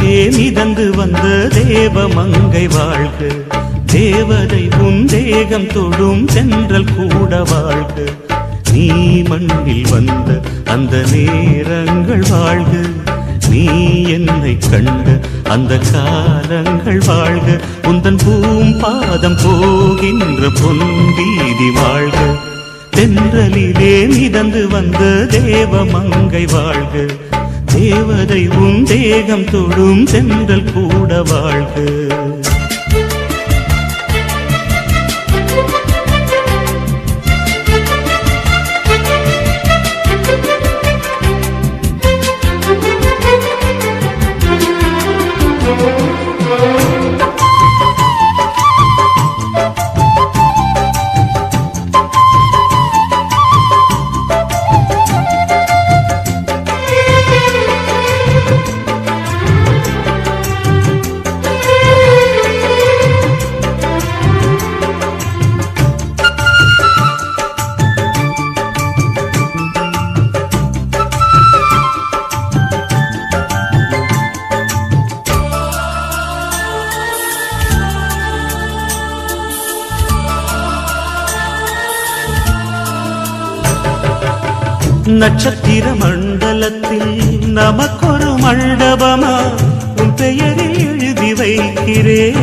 தென்றலிலே மிதந்து வந்த தேவ மங்கை வாழ்க, தேவதை உன் தேகம் தொடும் தென்றல் கூட வாழ்க. நீ மண்ணில் வந்த அந்த நேரங்கள் வாழ்க, நீ என்னை கண்ட அந்த காலங்கள் வாழ்க. உந்தன் பூம்பாதம் போகின்ற பொன்வீதி வாழ்க, தென்றலிலே மிதந்து வந்த தேவ மங்கை வாழ்க, தேவதை உன் தேகம் தொடும் தென்றல் கூட வாழ்க. நட்சத்திர மண்டலத்தில் நமக்கொரு மண்டபமா உன் பெயரில் எழுதி வைக்கிறேன்,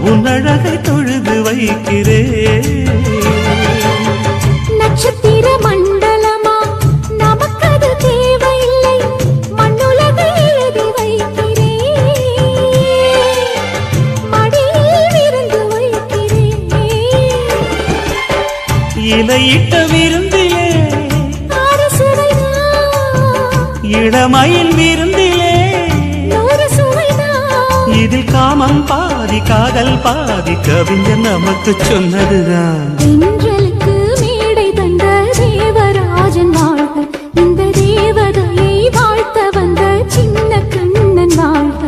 உன் அழகை தொழுது வைக்கிறேன். நட்சத்திர மண்டலமா நமக்கது தேவையில்லை, மண்ணுலகை எழுதி வைக்கிறேன், மடியில் விருந்து வைக்கிறேன். இலையிட்ட விருந்திலே இளமயில் விருந்திலே இதில் காமம் பாதி காதல் பாதி கவிஞர் நமக்கு சொன்னதுதான். தென்றலுக்கு மேடை தந்த தேவராஜன் வாழ்க, இந்த தேவதையை வாழ்த்த வந்த சின்ன கண்ணன் வாழ்க.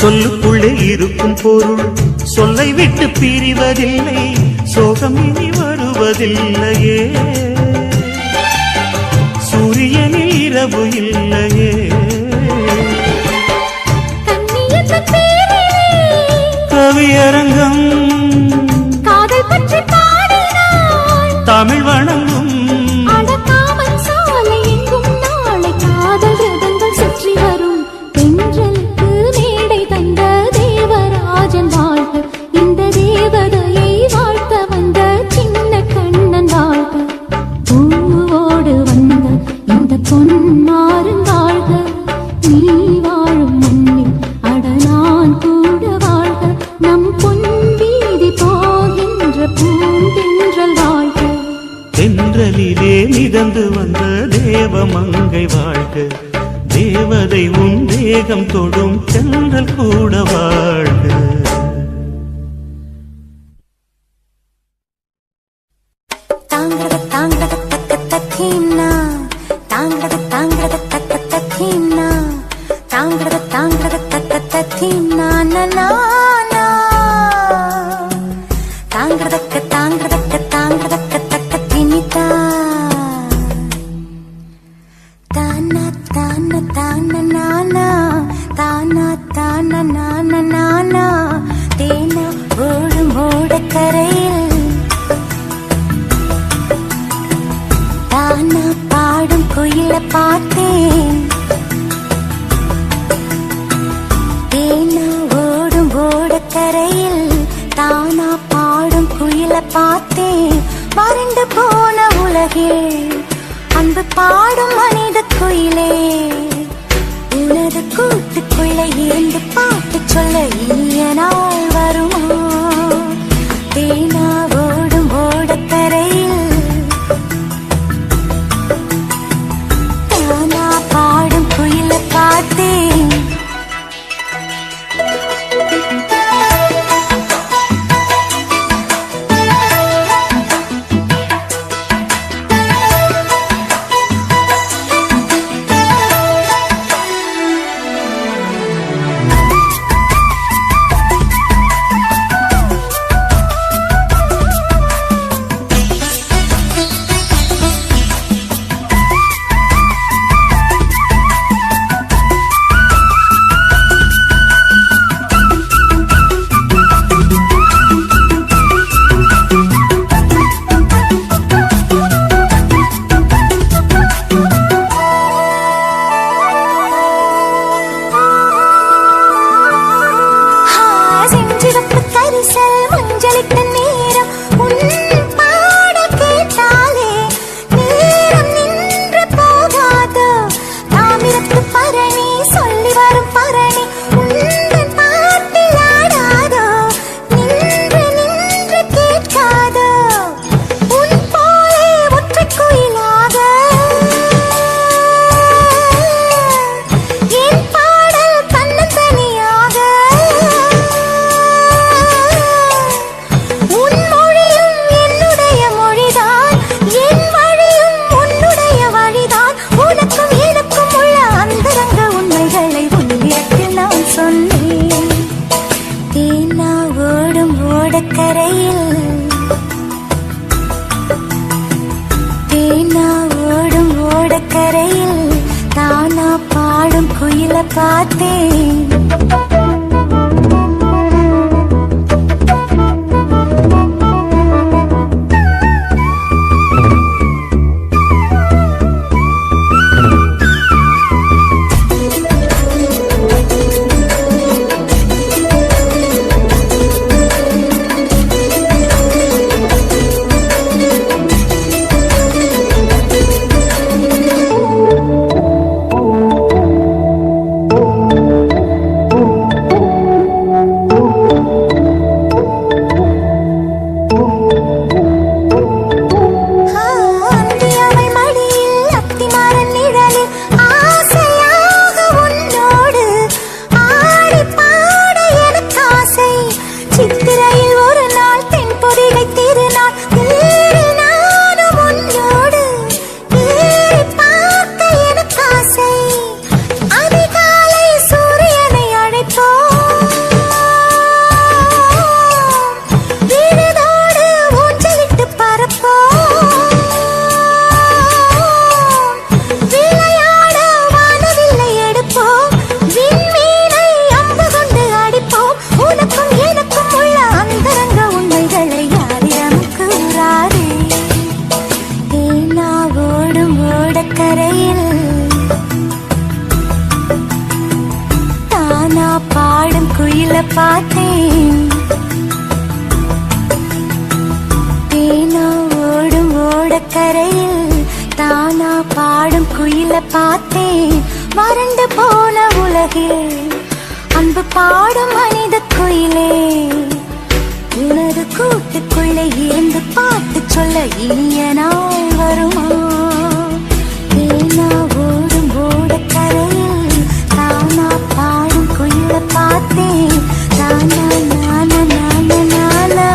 சொல்லுக்குள்ளே இருக்கும் பொருள் சொல்லை விட்டு பிரிவதில்லை, சோகம் இனி வருவதில்லையே, சூரியனில் இரவு இல்லையே. கவியரங்கம் காதல் பற்றி பாடினாள், தமிழ் வணங்கும் சாலை எங்கும் நாளை காதல் ரதங்கள் சுற்றி வரும். தென்றலுக்கு மேடை தந்த தேவராஜன் வாழ்க, இந்த தேவதையை வாழ்த்த வந்த சின்ன கண்ணன் வாழ்க. பூவோடு வந்த இந்த பொன்மாறன் வாழ்க, நீ வாழும் மண்ணில் அடனான் கூட வாழ்க. நம் பொன் வீதி போகின்ற பூந்தென்றல் வாழ்க, தென்றலிலே மிதந்து வந்த தேவ மங்கை வாழ்க, தேவதை உன் தேகம் தொடும் தென்றல் கூட வாழ்க. தாங்கட தாங்கட தக்க தக்கீனா, தாங்கட தாங்கட தக்க தக்கீனா, தாங்கட தாங்கட தக்க தக்கீனா நனா, தாங்கட தாங்கட தாங்கட தக்க தினிதா, தானா தானா தானா நானா, தானா தானா நானா நானா, தேனா ஓடும் ஓடக்கரையில் பார்த்தேன். தேனா ஓடும் ஓடக்கரையில் தானா பாடும் குயில பார்த்தேன். வறண்டு போன உலகில் அன்பு பாடும் மனித குயிலே, உனது கூட்டுக்குள்ள இருந்து பாட்டு சொல்ல இனிய நாள் வருமா? தேனா ஓடும் ஓடக்கரையில் தானா பாடும் குயில பார்த்தேன். பார்த்தேன். தேனா ஓடும் ஓடக்கரையில் தானா பாடும் குயில பார்த்தேன். வறண்டு போன உலகில் அன்பு பாடும் மனித குயிலே, உனது கூட்டுக்குள்ளே இருந்து பாட்டு சொல்ல இனிய நாள் வருமா? தேனா ஓடும் ஓடக்கரையில் தானா பாடும் குயில பார்த்தேன். நானா நானா நானா நானா.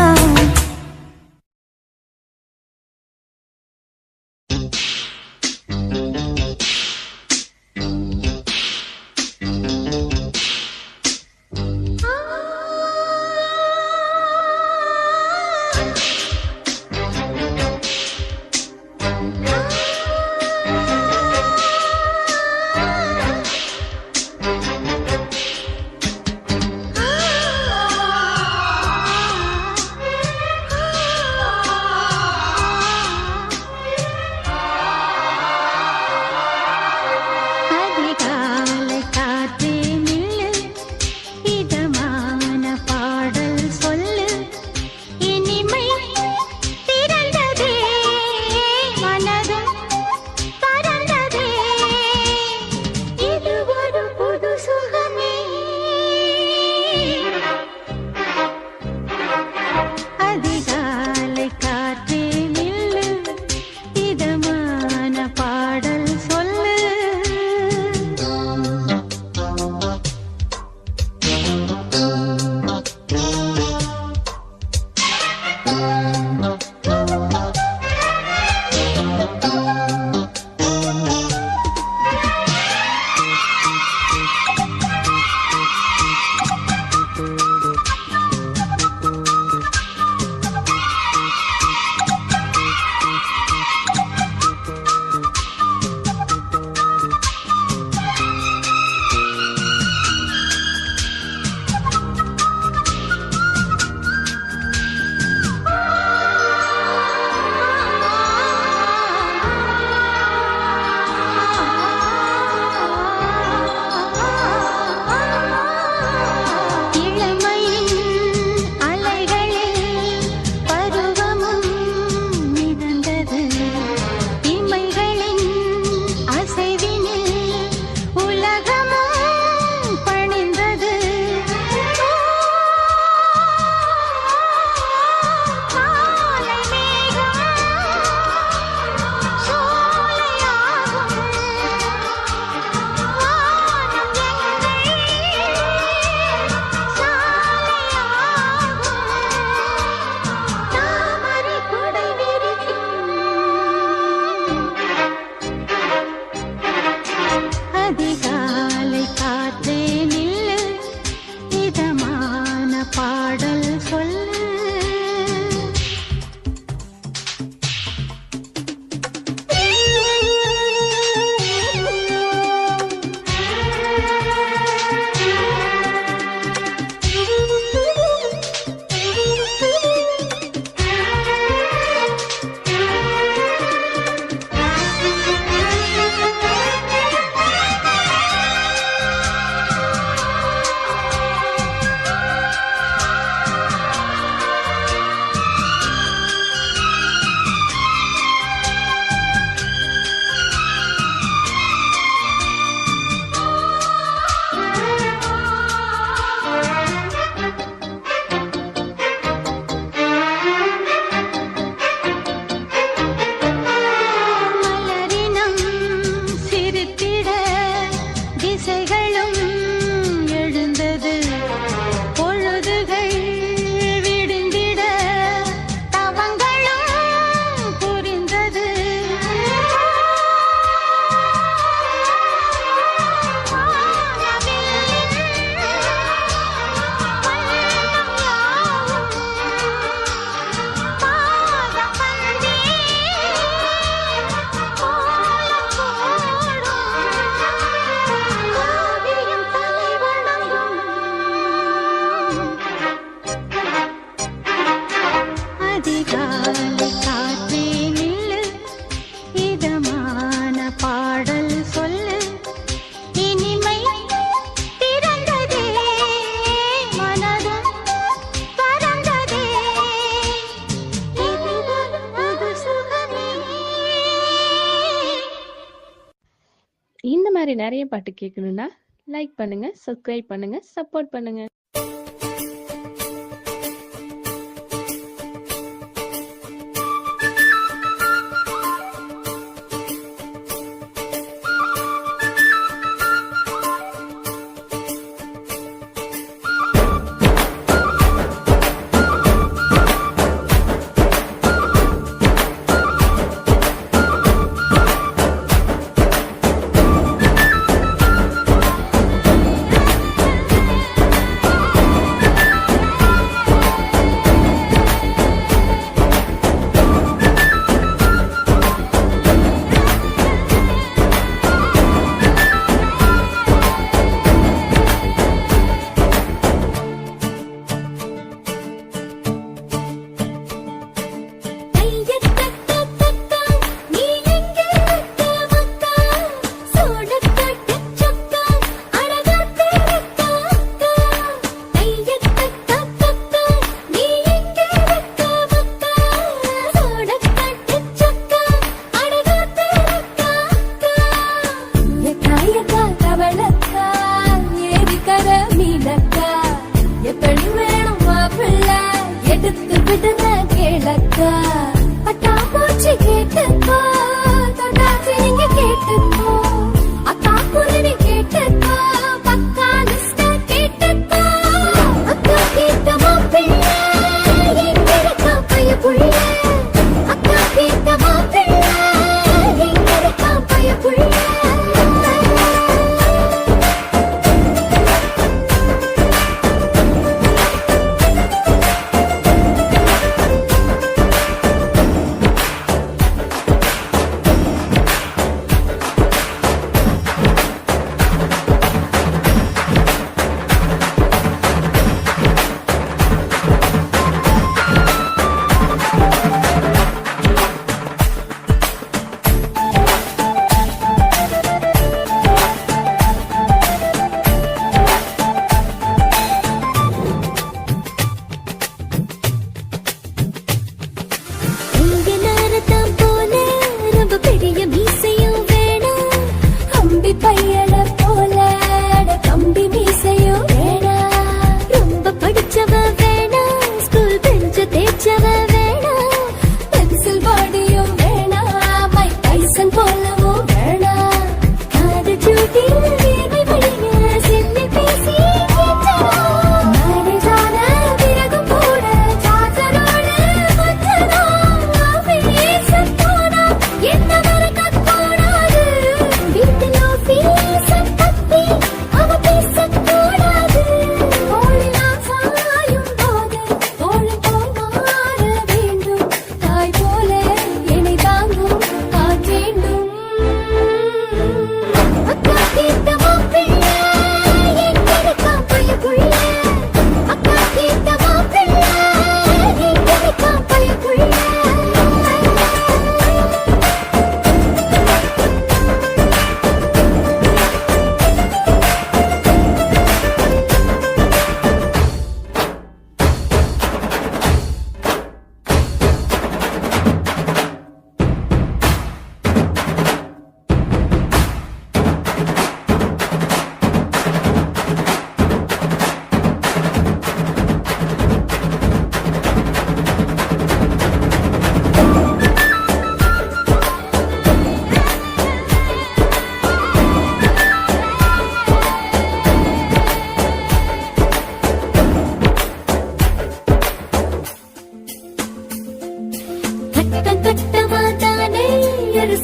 மாதிரி நிறைய பாட்டு கேட்கணும்னா லைக் பண்ணுங்க, சப்ஸ்கிரைப் பண்ணுங்க, சப்போர்ட் பண்ணுங்க.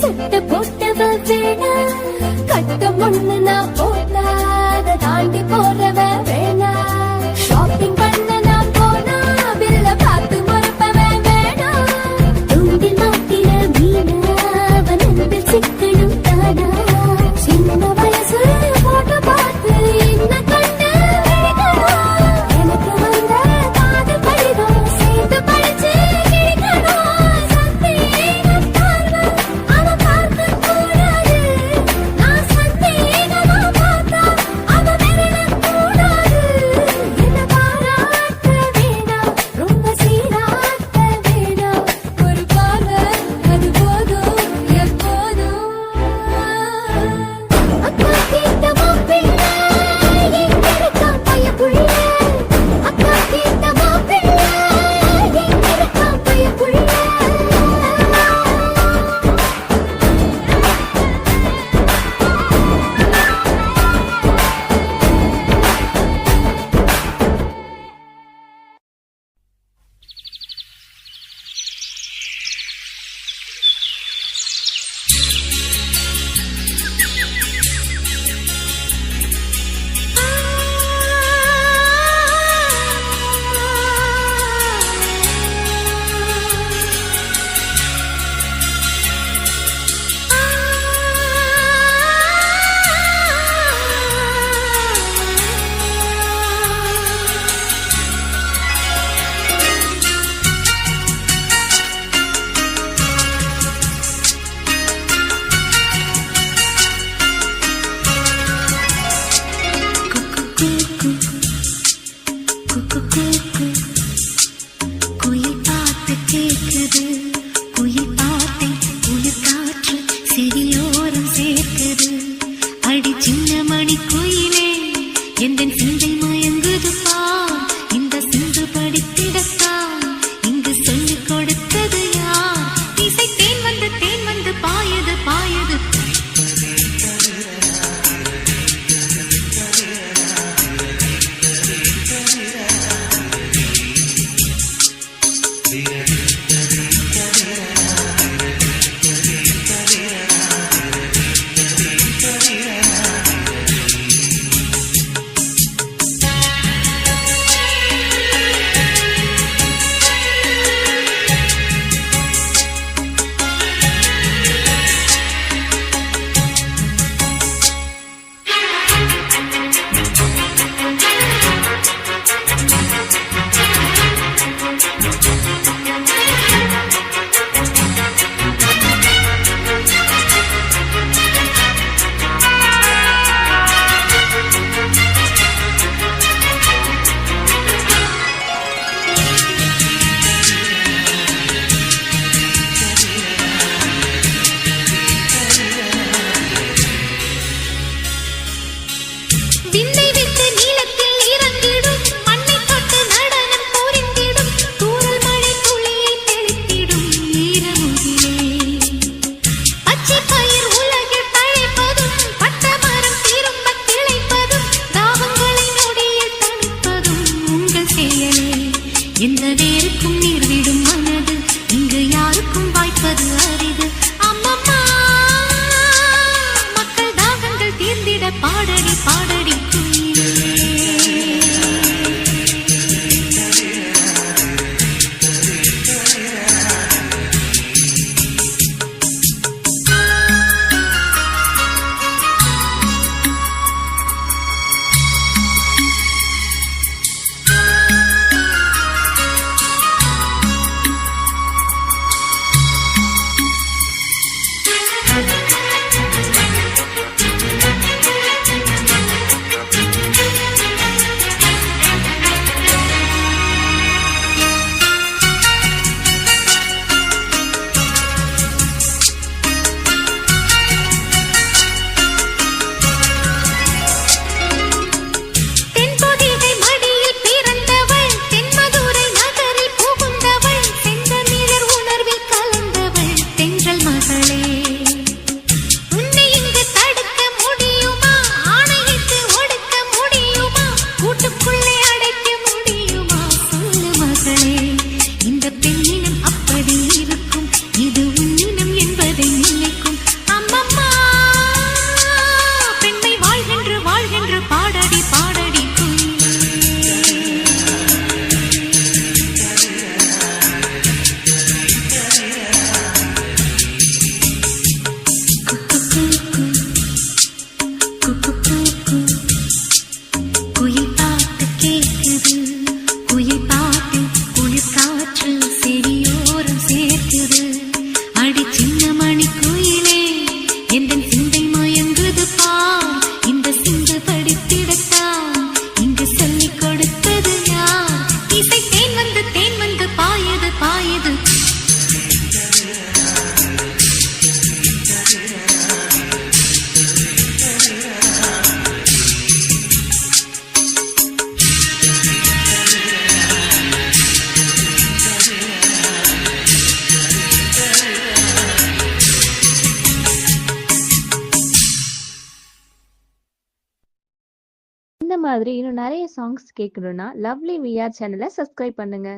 சட்டை போட்டவ வேணா கட்டம் ஒண்ணு நான் போட்டா அதை தாண்டி போறவ வேணா ஷாப்பிங் பண்ண நான் போனா பில்ல பார்த்து மறப்பவ வேணா தூண்டில் மாட்டின மீனா அவன் அன்பில் சிக்கணும் தானா சின்ன வயசு போட்டோ பார்த்து என்ன கண்டு எனக்கு வந்த காதல் படிதம் சேர்த்து படிச்சு கிடைக்கணும் சந்தேகம் பார்வை அவன் பார்க்க கூடாது மாதிரி இன்னும் நிறைய சாங்ஸ் கேட்கணும்னா லவ்லி விஆர் சேனலை சப்ஸ்கிரைப் பண்ணுங்க.